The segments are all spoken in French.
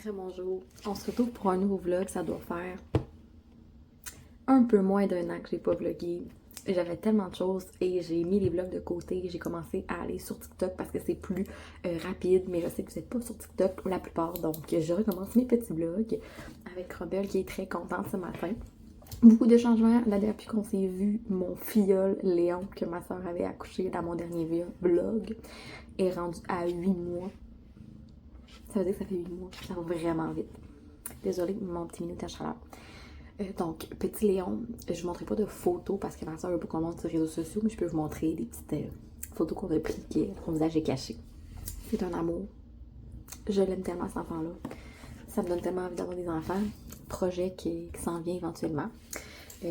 Sacré bonjour. On se retrouve pour un nouveau vlog. Ça doit faire un peu moins d'un an que j'ai pas vlogué. J'avais tellement de choses et j'ai mis les vlogs de côté. J'ai commencé à aller sur TikTok parce que c'est plus rapide. Mais je sais que vous n'êtes pas sur TikTok la plupart. Donc je recommence mes petits vlogs avec Robel qui est très contente ce matin. Beaucoup de changements. Là, depuis qu'on s'est vu, mon filleul Léon, que ma soeur avait accouché dans mon dernier vlog, est rendu à 8 mois. Ça veut dire que ça fait 8 mois. Ça va vraiment vite. Désolée, mon petit minute à chaleur. Donc, petit Léon, je ne vous montrerai pas de photos parce que ma soeur veut pas qu'on montre sur les réseaux sociaux, mais je peux vous montrer des petites photos qu'on a prises, que son visage est caché. C'est un amour. Je l'aime tellement, cet enfant-là. Ça me donne tellement envie d'avoir des enfants. Projet qui s'en vient éventuellement.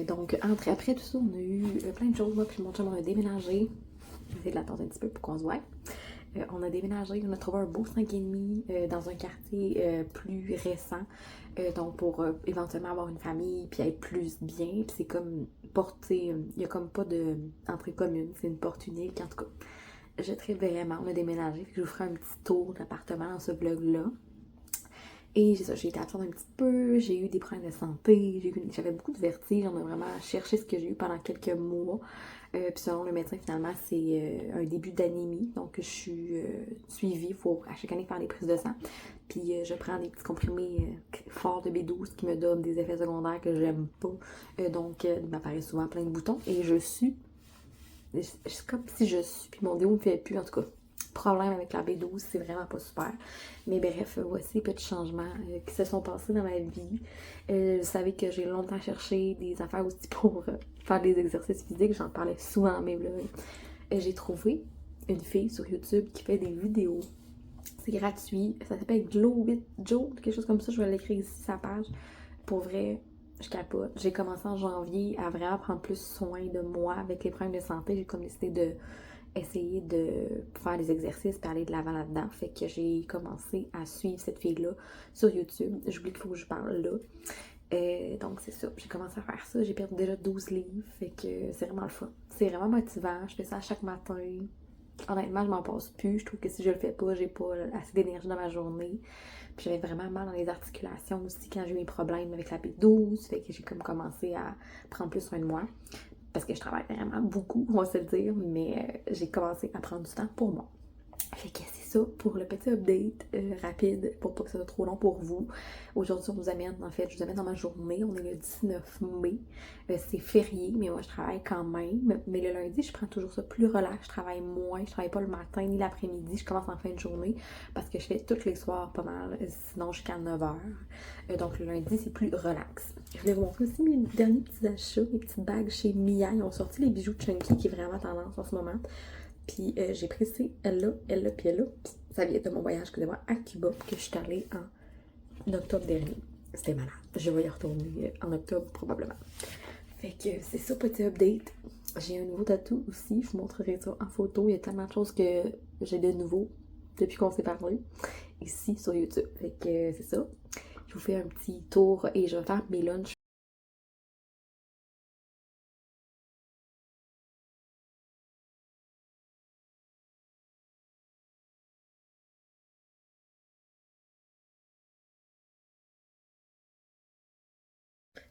Donc, après tout ça, on a eu plein de choses. Moi, puis mon chum, on a déménagé. Je vais essayer de l'attendre un petit peu pour qu'on se voit. On a déménagé, on a trouvé un beau 5,5 dans un quartier plus récent. Donc pour éventuellement avoir une famille puis être plus bien. Puis c'est comme porter, il n'y a comme pas d'entrée commune, c'est une porte unique. En tout cas, je tripe vraiment, on a déménagé. Je vous ferai un petit tour d'appartement dans ce vlog-là. Et j'ai été absente un petit peu, j'ai eu des problèmes de santé, j'avais beaucoup de vertige, on a vraiment cherché ce que j'ai eu pendant quelques mois. Puis selon le médecin, finalement, c'est un début d'anémie. Donc, je suis suivie. Il faut à chaque année faire des prises de sang. Puis, je prends des petits comprimés forts de B12 qui me donnent des effets secondaires que j'aime pas. Donc, il m'apparaît souvent plein de boutons. Et je suis. C'est comme si je suis. Puis, mon déo me fait plus, en tout cas. Problème avec la B12, c'est vraiment pas super. Mais bref, voici les petits changements qui se sont passés dans ma vie. Vous savez que j'ai longtemps cherché des affaires aussi pour faire des exercices physiques. J'en parlais souvent dans mes vlogs. J'ai trouvé une fille sur YouTube qui fait des vidéos. C'est gratuit. Ça s'appelle Glow with Joe, quelque chose comme ça. Je vais l'écrire ici, sa page. Pour vrai, je capote. J'ai commencé en janvier à vraiment prendre plus soin de moi avec les problèmes de santé. J'ai comme décidé de essayer de faire des exercices et aller de l'avant là-dedans. Fait que j'ai commencé à suivre cette fille-là sur YouTube. J'oublie qu'il faut que je parle là. Donc c'est ça, j'ai commencé à faire ça. J'ai perdu déjà 12 livres. Fait que c'est vraiment le fun. C'est vraiment motivant. Je fais ça chaque matin. Honnêtement, je m'en passe plus. Je trouve que si je le fais pas, j'ai pas assez d'énergie dans ma journée. Puis j'avais vraiment mal dans les articulations aussi quand j'ai eu mes problèmes avec la B12. Fait que j'ai comme commencé à prendre plus soin de moi. Parce que je travaille vraiment beaucoup, on va se le dire, mais j'ai commencé à prendre du temps pour moi. Fait que c'est ça pour le petit update rapide, pour pas que ça soit trop long pour vous. Aujourd'hui, on vous amène, en fait, je vous amène dans ma journée. On est le 19 mai. C'est férié, mais moi, je travaille quand même. Mais le lundi, je prends toujours ça plus relax. Je travaille moins. Je travaille pas le matin ni l'après-midi. Je commence en fin de journée parce que je fais tous les soirs pas mal, sinon jusqu'à 9h. Donc, le lundi, c'est plus relax. Je voulais vous montrer aussi mes derniers petits achats, mes petites bagues chez Mia. Ils ont sorti les bijoux Chunky qui est vraiment tendance en ce moment. Puis j'ai pris elle-là, puis elle-là. Ça vient de mon voyage, excusez-moi, à Cuba, que je suis allée en octobre dernier. C'était malade. Je vais y retourner en octobre probablement. Fait que c'est ça, petit update. J'ai un nouveau tatou aussi. Je vous montrerai ça en photo. Il y a tellement de choses que j'ai de nouveau depuis qu'on s'est parlé ici sur YouTube. Fait que c'est ça. Je vous fais un petit tour et je vais faire mes lunchs.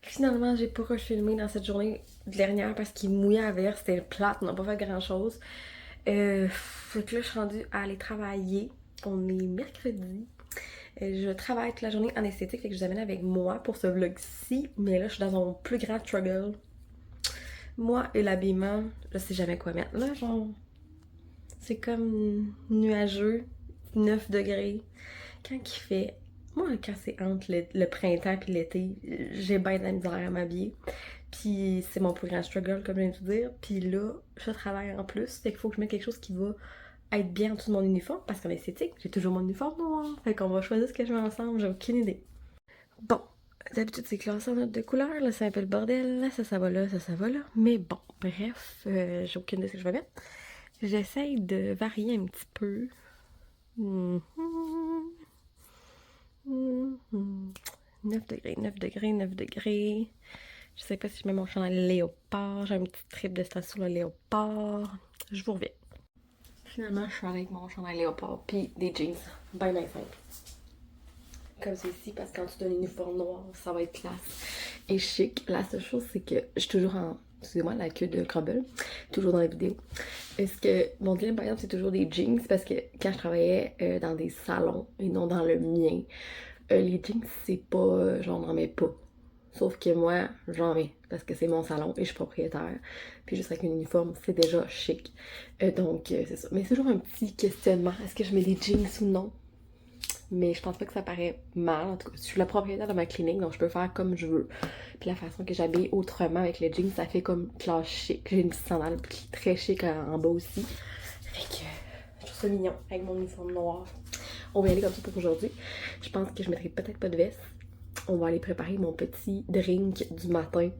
Finalement, j'ai pas refilmé dans cette journée dernière parce qu'il mouillait à verre, c'était plate, on n'a pas fait grand chose. Fait que là, je suis rendue à aller travailler. On est mercredi. Je travaille toute la journée en esthétique, fait que je vous amène avec moi pour ce vlog-ci. Mais là, je suis dans mon plus grand struggle. Moi et l'habillement, je sais jamais quoi mettre. Là, genre, c'est comme nuageux, 9 degrés. Quand il fait. Moi, quand c'est entre le printemps et l'été, j'ai bien de la misère à m'habiller. Puis c'est mon plus grand struggle, comme je viens de vous dire. Puis là, je travaille en plus. Fait qu'il faut que je mette quelque chose qui va être bien en dessous de mon uniforme. Parce qu'en esthétique, j'ai toujours mon uniforme noir. Fait qu'on va choisir ce que je mets ensemble. J'ai aucune idée. Bon, d'habitude, c'est classé en note de couleur. Là, c'est un peu le bordel. Là, ça va là, ça va là. Mais bon, bref, j'ai aucune idée de ce que je vais mettre. J'essaye de varier un petit peu. 9 degrés, 9 degrés, 9 degrés. Je sais pas si je mets mon chandail léopard. J'ai un petit trip de station sur le léopard. Je vous reviens. Finalement, je suis avec mon chandail léopard puis des jeans. Ben simple. comme ceci parce que quand tu donnes un uniforme noir, ça va être classe et chic. La seule chose, c'est que je suis toujours en, excusez-moi, la queue de Crumble, toujours dans la vidéo. Est-ce que mon dilemme, par exemple, c'est toujours des jeans parce que quand je travaillais dans des salons et non dans le mien, les jeans, c'est pas, j'en mets pas. Sauf que moi, j'en mets parce que c'est mon salon et je suis propriétaire. Puis juste avec un uniforme, c'est déjà chic. Donc, c'est ça. Mais c'est toujours un petit questionnement. Est-ce que je mets des jeans ou non? Mais je pense pas que ça paraît mal. En tout cas, je suis la propriétaire de ma clinique, donc je peux faire comme je veux. Puis la façon que j'habille autrement avec les jeans, ça fait comme classe chic. J'ai une petite sandale très chic en bas aussi. Fait que je trouve ça mignon avec mon uniforme noir. On va y aller comme ça pour aujourd'hui. Je pense que je mettrai peut-être pas de veste. On va aller préparer mon petit drink du matin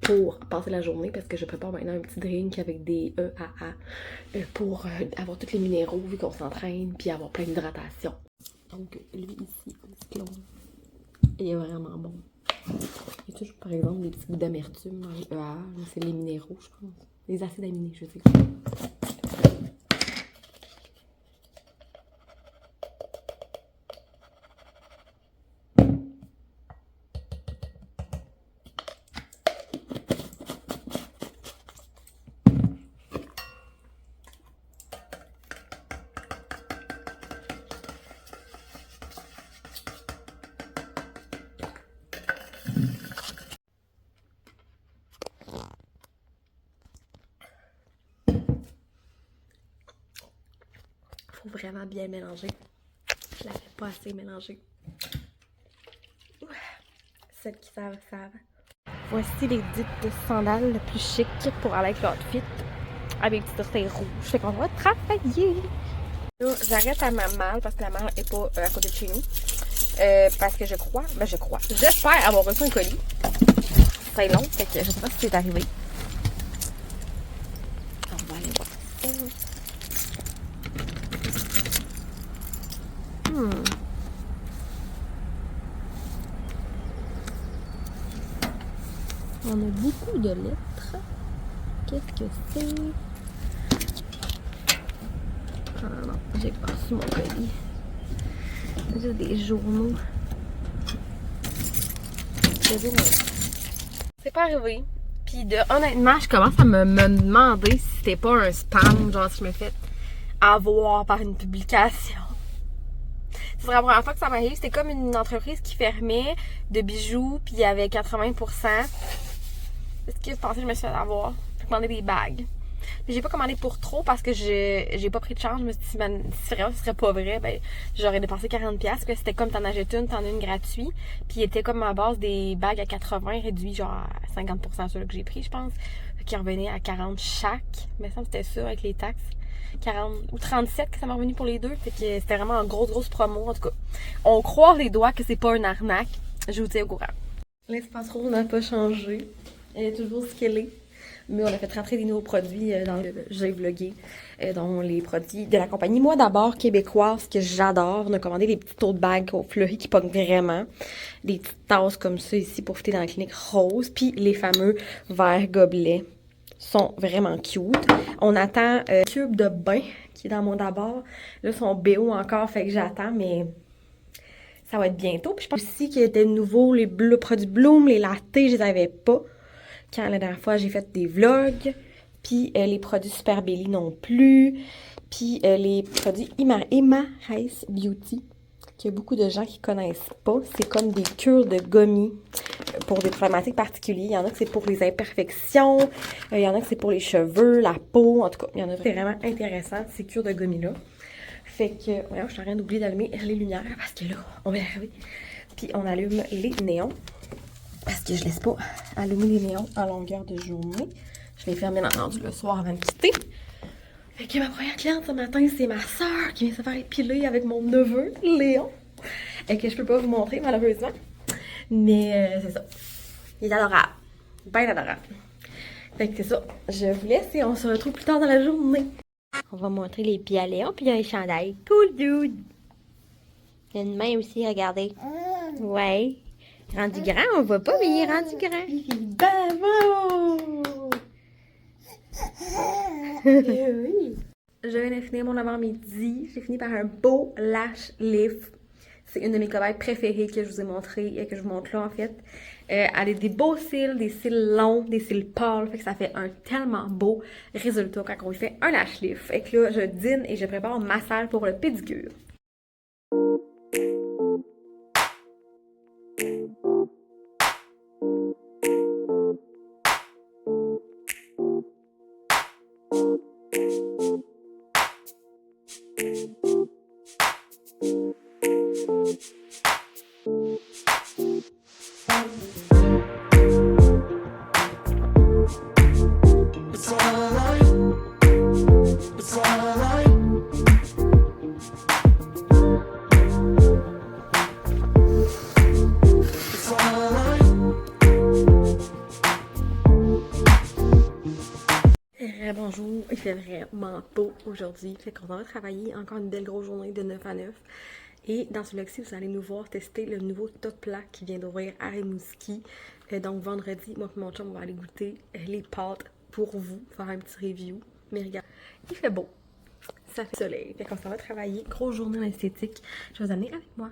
pour passer la journée parce que je prépare maintenant un petit drink avec des EAA pour avoir tous les minéraux vu qu'on s'entraîne puis avoir plein d'hydratation. Donc lui ici, le cyclone, il est vraiment bon. Il y a toujours par exemple des petits goûts d'amertume dans les EAA, c'est les minéraux je pense. Les acides aminés je sais. Faut vraiment bien mélanger. Je l'avais pas assez mélangé. Celles qui savent, savent. Voici les dites sandales le plus chic pour aller avec l'outfit. Avec mes petits orteils rouges. Fait qu'on va travailler. Là, j'arrête à ma malle parce que la malle est pas à côté de chez nous. Parce que j'espère avoir reçu un colis. C'est long, fait que je sais pas si c'est arrivé. On va aller voir ça. On a beaucoup de lettres. Qu'est-ce que c'est? Ah non, j'ai pas reçu mon colis. J'ai des journaux. C'est pas arrivé. Puis honnêtement, je commence à me demander si c'était pas un spam, genre si je me fais avoir par une publication. C'est la première fois que ça m'arrive. C'était comme une entreprise qui fermait de bijoux, puis il y avait 80%. Est-ce que vous pensez que je me suis fait avoir? J'ai commandé des bagues. Mais j'ai pas commandé pour trop parce que j'ai pas pris de chance. Je me suis dit, si vraiment ce serait pas vrai, ben j'aurais dépensé 40$. Que c'était comme t'en achètes une, t'en as une gratuite. Puis il était comme à base des bagues à 80, réduit genre à 50% sur le que j'ai pris, je pense. Qui revenait à 40 chaque. Mais ça, c'était ça avec les taxes. 40 ou 37 que ça m'a revenu pour les deux. Fait que c'était vraiment une grosse promo. En tout cas, on croise les doigts que c'est pas une arnaque. Je vous tiens au courant. L'espace rose n'a pas changé. Elle est toujours ce qu'elle est. Mais on a fait rentrer des nouveaux produits dans le j'ai vlogué, dont les produits de la compagnie Moi d'abord québécoise que j'adore. On a commandé des petits tote bags au fleuri qui pognent vraiment. Des petites tasses comme ça ici pour fêter dans la clinique rose. Puis les fameux verres gobelets sont vraiment cute. On attend cube de bain qui est dans Moi d'abord. Là, son BO encore, fait que j'attends, mais ça va être bientôt. Puis je pense aussi qu'il y était nouveau les produits Bloom, les lattés, je les avais pas. Quand la dernière fois, j'ai fait des vlogs. Puis les produits Super Belly non plus. Puis les produits Emma Rice Beauty, qu'il y a beaucoup de gens qui connaissent pas. C'est comme des cures de gommis pour des problématiques particulières. Il y en a que c'est pour les imperfections. Il y en a que c'est pour les cheveux, la peau. En tout cas, il y en a. C'est vraiment intéressant, ces cures de gommis-là. Fait que, voyons, je suis en train d'oublier d'allumer les lumières parce que là, on va y arriver. Puis on allume les néons. Parce que je laisse pas allumer les néons en longueur de journée. Je les ferme bien entendu le soir avant de quitter. Fait que ma première cliente ce matin, c'est ma soeur qui vient se faire épiler avec mon neveu, Léon. Et que je peux pas vous montrer malheureusement. Mais c'est ça. Il est adorable. Bien adorable. Fait que c'est ça. Je vous laisse et on se retrouve plus tard dans la journée. On va montrer les pieds à Léon puis il y a un chandail. Cool dude! Il y a une main aussi, regardez. Ouais. Rendu grand, on voit pas, mais il est rendu grand. Bravo! Oui. Je viens de finir mon avant-midi. J'ai fini par un beau lash lift. C'est une de mes cobayes préférées que je vous ai montré et que je vous montre là en fait. Elle a des beaux cils, des cils longs, des cils pâles, fait que ça fait un tellement beau résultat quand on lui fait un lash lift. Fait que là, je dîne et je prépare ma salle pour le pédicure. Bonjour, il fait vraiment beau aujourd'hui, fait qu'on va travailler encore une belle grosse journée de 9 à 9. Et dans ce vlog-ci, vous allez nous voir tester le nouveau top plat qui vient d'ouvrir à Rimouski. Donc vendredi, moi et mon chum, on va aller goûter les pâtes pour vous, faire un petit review. Mais regarde, il fait beau, ça fait soleil, fait qu'on s'en va travailler. Grosse journée en esthétique, je vais vous amener avec moi.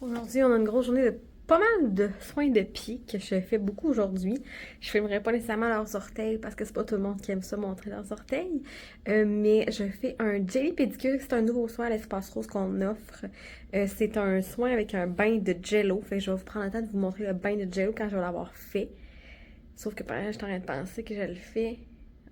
Aujourd'hui, on a une grosse journée de pas mal de soins de pieds que je fais beaucoup aujourd'hui. Je filmerai pas nécessairement leurs orteils parce que c'est pas tout le monde qui aime ça montrer leurs orteils. Mais je fais un jelly pédicure. C'est un nouveau soin à l'Espace Rose qu'on offre. C'est un soin avec un bain de jello. Fait que je vais vous prendre le temps de vous montrer le bain de jello quand je vais l'avoir fait. Sauf que par exemple, je suis en train de penser que je le fais.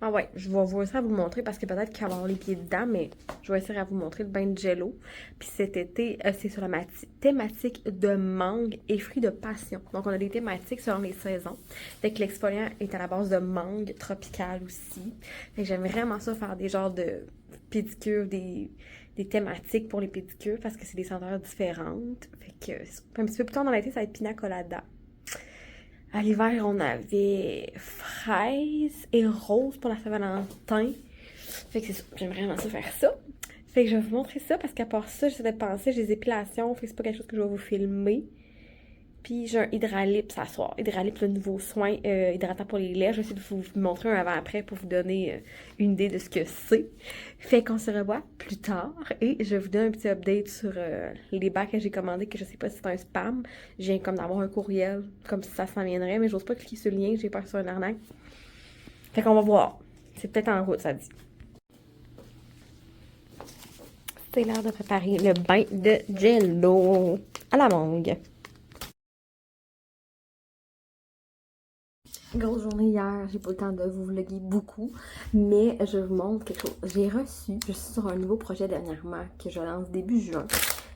Ah ouais, je vais vous essayer à vous montrer parce que peut-être qu'il va y avoir les pieds dedans, mais je vais essayer à vous montrer le bain de jello. Puis cet été, c'est sur la thématique de mangue et fruits de passion. Donc on a des thématiques selon les saisons. Fait que l'exfoliant est à la base de mangue tropicale aussi. Fait que j'aime vraiment ça faire des genres de pédicures, des thématiques pour les pédicures parce que c'est des senteurs différentes. Fait que un petit peu plus tard dans l'été, ça va être pina colada. À l'hiver, on avait fraises et roses pour la Saint-Valentin. Fait que c'est ça, j'aime vraiment ça faire ça. Fait que je vais vous montrer ça parce qu'à part ça, j'essaie de penser, j'ai des épilations, fait que c'est pas quelque chose que je vais vous filmer. Puis j'ai un Hydralip à soir. Hydralip, le nouveau soin hydratant pour les lèvres. Je vais essayer de vous montrer un avant-après pour vous donner une idée de ce que c'est. Fait qu'on se revoit plus tard et je vous donne un petit update sur les bacs que j'ai commandés, que je sais pas si c'est un spam. Je viens comme d'avoir un courriel, comme si ça s'en viendrait, mais j'ose pas cliquer sur le lien, j'ai peur que ce soit une arnaque. Fait qu'on va voir. C'est peut-être en route, ça dit. C'est l'heure de préparer le bain de jello à la mangue. Grosse journée hier, j'ai pas le temps de vous vlogger beaucoup, mais je vous montre quelque chose. Je suis sur un nouveau projet dernièrement que je lance début juin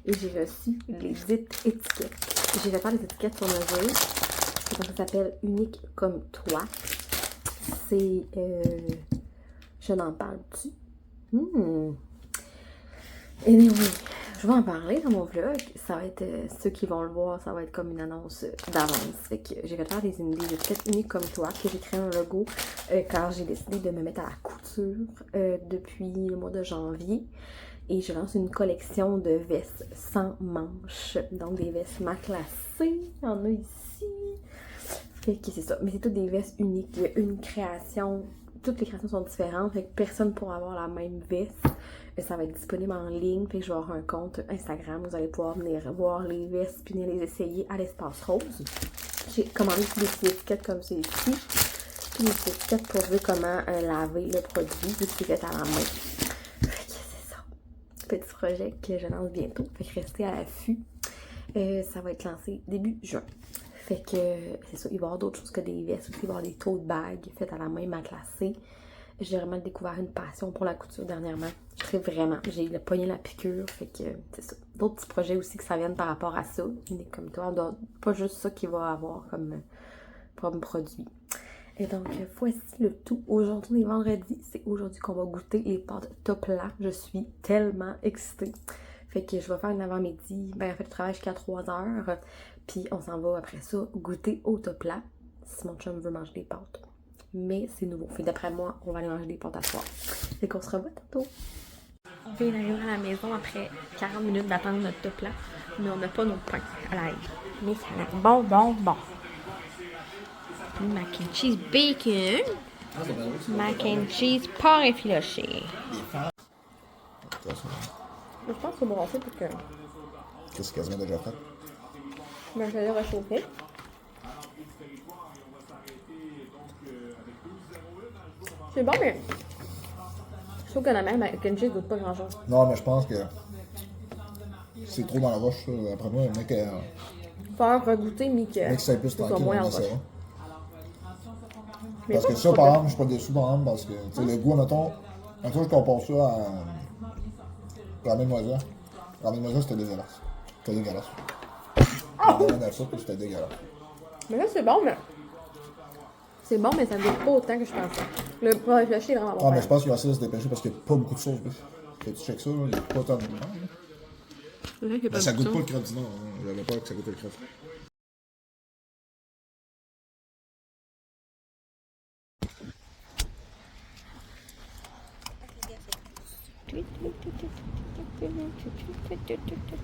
et j'ai reçu les dites étiquettes. J'ai fait faire les étiquettes sur mesure. Ça s'appelle Unique comme toi. C'est... je n'en parle-tu? Anyway, je vais en parler dans mon vlog. Ça va être, ceux qui vont le voir, ça va être comme une annonce d'avance. Fait que j'ai fait faire des étiquettes uniques comme toi, que j'ai créé un logo car j'ai décidé de me mettre à la couture depuis le mois de janvier. Et je lance une collection de vestes sans manches. Donc des vestes matelassées. Il y en a ici. Fait que c'est ça. Mais c'est toutes des vestes uniques. Il y a une création. Toutes les créations sont différentes. Fait que personne ne pourra avoir la même veste. Ça va être disponible en ligne. Fait que je vais avoir un compte Instagram. Vous allez pouvoir venir voir les vestes puis venir les essayer à l'Espace Rose. J'ai commandé des petites étiquettes comme celle-ci. Puis des petites étiquettes pour voir comment laver le produit vu que c'est fait à la main. Fait que c'est ça. Petit projet que je lance bientôt. Fait que restez à l'affût. Ça va être lancé début juin. Fait que c'est ça. Il va y avoir d'autres choses que des vestes aussi. Il va y avoir des tote bags faites à la main matelassées. J'ai vraiment découvert une passion pour la couture dernièrement. Je serais vraiment. J'ai le poignet la piqûre. Fait que c'est ça. D'autres petits projets aussi que ça vienne par rapport à ça. Comme toi, pas juste ça qu'il va avoir comme produit. Et donc, voici le tout. Aujourd'hui, vendredi, c'est aujourd'hui qu'on va goûter les pâtes top plat. Je suis tellement excitée. Fait que je vais faire une avant-midi. Ben, en fait, je travaille jusqu'à 3h. Puis, on s'en va après ça goûter au top plat. Si mon chum veut manger des pâtes. Mais c'est nouveau. Fait d'après moi, on va aller manger des pâtes à soir. Fait qu'on se revoit tantôt. On vient d'arriver à la maison après 40 minutes d'attendre notre top plat. Mais on n'a pas nos pains à l'ail. Mais ça a l'air bon. Mac and cheese bacon. Mac and cheese porc effiloché. Je pense qu'il faut brasser parce que C'est quasiment déjà fait. Ben, je vais le réchauffer. C'est bon, mais je trouve que la même mac and cheese goûte pas grand-chose. Non, mais je pense que c'est trop dans la roche, ça. Après moi, le mec, Faire regoûter, mais que c'est plus ce soit tranquille, moins on en essaiera. roche. Mais Parce pas que ça, trop par de- exemple, je suis pas déçu, par exemple, parce que, tu sais, le goût, mettons, je compare ça à ramen moisa. Ramen moisa, c'était dégueulasse. C'était dégueulasse. Ramen à ça, puis c'était dégueulasse. Mais là, c'est bon, mais... C'est bon, mais ça goûte pas autant que je pensais. Le poulet fléché est vraiment bon. Ah, mais je pense qu'il va essayer de se dépêcher parce qu'il n'y a pas beaucoup de sauce, biff. Fait que tu check ça, là, il n'y a pas tant de. C'est vrai qu'il y a Mais pas ça de goûte pas sauce. le crème du Nord, hein. J'avais peur que ça goûte le crème.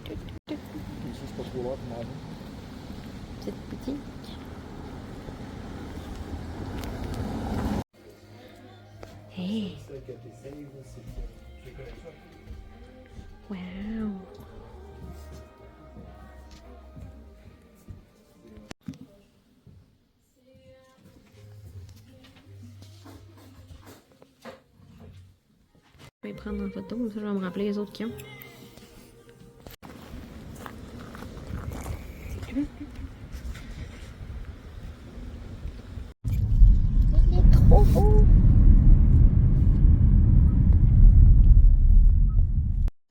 C'est pas trop loin pour manger. Petite petite. Hey! Wow! Je vais prendre en photo, comme ça je vais me rappeler les autres qui ont. Il est trop beau!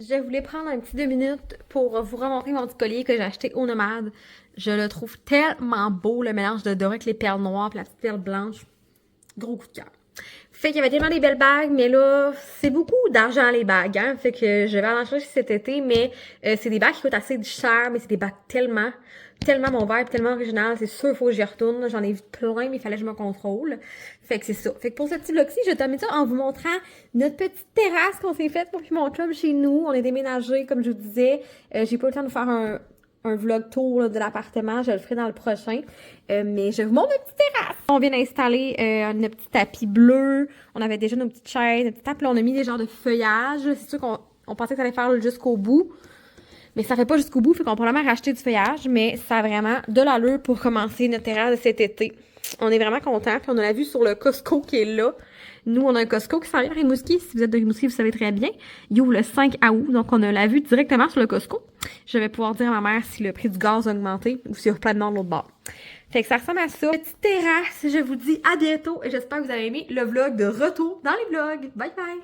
Je voulais prendre un petit 2 minutes pour vous remontrer mon petit collier que j'ai acheté au Nomade. Je le trouve tellement beau, le mélange de doré avec les perles noires et la petite perle blanche. Gros coup de cœur. Fait qu'il y avait tellement des belles bagues, mais là, c'est beaucoup d'argent les bagues, hein. Fait que je vais en acheter cet été, mais c'est des bagues qui coûtent assez cher, mais c'est des bagues tellement mon vibe, tellement original. C'est sûr, il faut que j'y retourne. J'en ai vu plein, mais il fallait que je me contrôle. Fait que c'est ça. Fait que pour ce petit vlog-ci, je termine ça en vous montrant notre petite terrasse qu'on s'est faite pour mon chum chez nous. On est déménagé, comme je vous disais. J'ai pas eu le temps de faire un vlog tour là, de l'appartement, je le ferai dans le prochain. Mais je vous montre notre petite terrasse. On vient d'installer notre petit tapis bleu. On avait déjà nos petites chaises, notre petit tapis. Là, on a mis des genres de feuillage. C'est sûr qu'on pensait que ça allait faire jusqu'au bout. Mais ça fait pas jusqu'au bout, fait qu'on peut probablement racheter du feuillage. Mais ça a vraiment de l'allure pour commencer notre terrasse de cet été. On est vraiment contents. Puis on a la vue sur le Costco qui est là. Nous, on a un Costco qui s'en vient à Rimouski. Si vous êtes de Rimouski, vous savez très bien. Il ouvre le 5 août, donc on a la vue directement sur le Costco. Je vais pouvoir dire à ma mère si le prix du gaz a augmenté ou s'il y a plein de monde de l'autre bord. Fait que ça ressemble à ça. Petite terrasse, je vous dis à bientôt et j'espère que vous avez aimé le vlog de retour dans les vlogs. Bye bye!